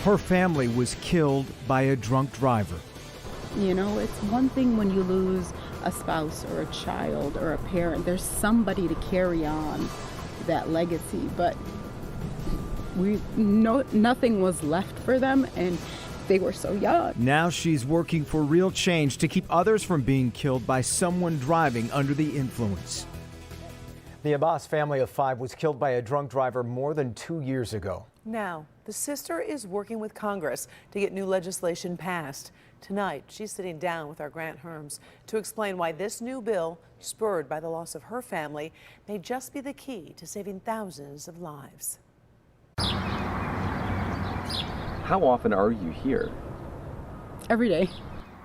Her family was killed by a drunk driver. You know, it's one thing when you lose a spouse or a child or a parent. There's somebody to carry on that legacy, but nothing was left for them, and they were so young. Now she's working for real change to keep others from being killed by someone driving under the influence. The Abbas family of 5 was killed by a drunk driver more than 2 years ago. Now, the sister is working with Congress to get new legislation passed. Tonight, she's sitting down with our Grant Herms to explain why this new bill, spurred by the loss of her family, may just be the key to saving thousands of lives. How often are you here? Every day.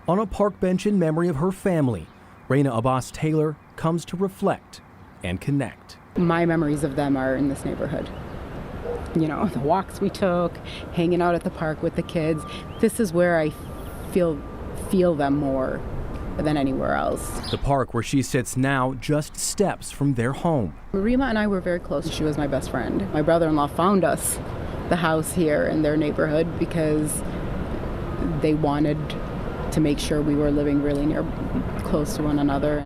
On a park bench in memory of her family, Raina Abbas Taylor comes to reflect and connect. My memories of them are in this neighborhood. You know, the walks we took, hanging out at the park with the kids. This is where I feel them more than anywhere else. The park where she sits now, just steps from their home. Rima and I were very close. She was my best friend. My brother-in-law found us the house here in their neighborhood because they wanted to make sure we were living really close to one another.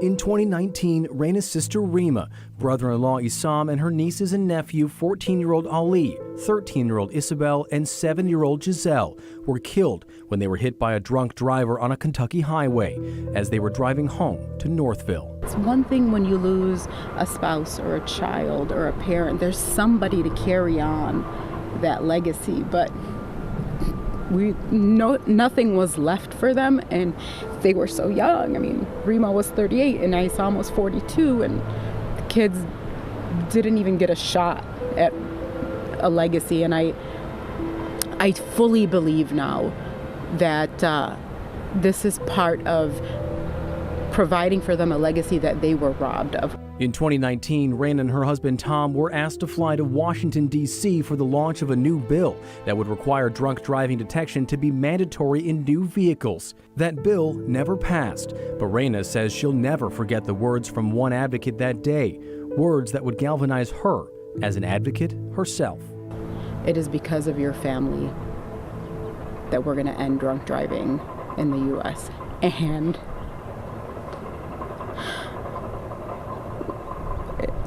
In 2019, Raina's sister Rima, brother-in-law Isam, and her nieces and nephew, 14-year-old Ali, 13-year-old Isabel, and 7-year-old Giselle, were killed when they were hit by a drunk driver on a Kentucky highway as they were driving home to Northville. It's one thing when you lose a spouse or a child or a parent. There's somebody to carry on that legacy, but nothing was left for them, and they were so young. I mean, Rima was 38 and Isam was 42, and the kids didn't even get a shot at a legacy. And I fully believe now that this is part of providing for them a legacy that they were robbed of. In 2019, Raina and her husband Tom were asked to fly to Washington, D.C. for the launch of a new bill that would require drunk driving detection to be mandatory in new vehicles. That bill never passed, but Raina says she'll never forget the words from one advocate that day, words that would galvanize her as an advocate herself. It is because of your family that we're going to end drunk driving in the U.S. And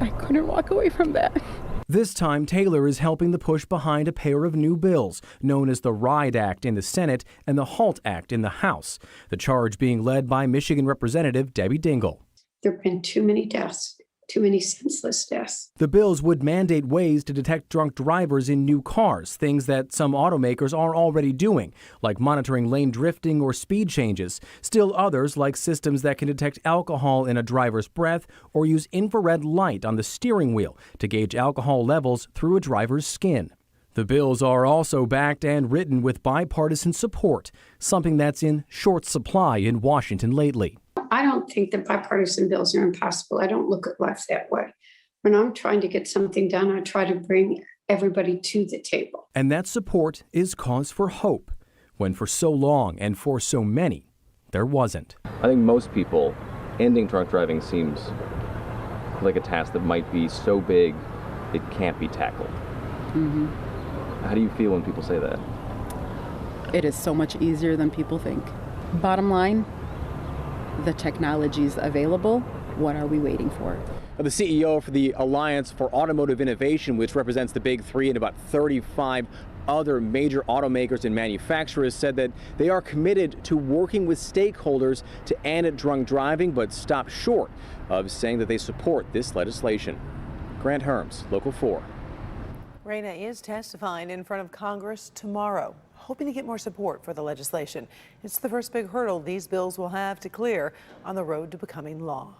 I couldn't walk away from that. This time, Taylor is helping the push behind a pair of new bills, known as the RIDE Act in the Senate and the HALT Act in the House, the charge being led by Michigan Representative Debbie Dingell. There have been too many deaths, too many senseless deaths. The bills would mandate ways to detect drunk drivers in new cars, things that some automakers are already doing, like monitoring lane drifting or speed changes. Still others, like systems that can detect alcohol in a driver's breath or use infrared light on the steering wheel to gauge alcohol levels through a driver's skin. The bills are also backed and written with bipartisan support, something that's in short supply in Washington lately. I don't think that bipartisan bills are impossible. I don't look at life that way. When I'm trying to get something done, I try to bring everybody to the table. And that support is cause for hope, when for so long and for so many, there wasn't. I think most people, ending drunk driving seems like a task that might be so big it can't be tackled. Mm-hmm. How do you feel when people say that? It is so much easier than people think. Bottom line, the technology's available. What are we waiting for? The CEO for the Alliance for Automotive Innovation, which represents the big three and about 35 other major automakers and manufacturers, said that they are committed to working with stakeholders to end drunk driving, but stop short of saying that they support this legislation. Grant Herms, Local 4. Raina is testifying in front of Congress tomorrow, hoping to get more support for the legislation. It's the first big hurdle these bills will have to clear on the road to becoming law.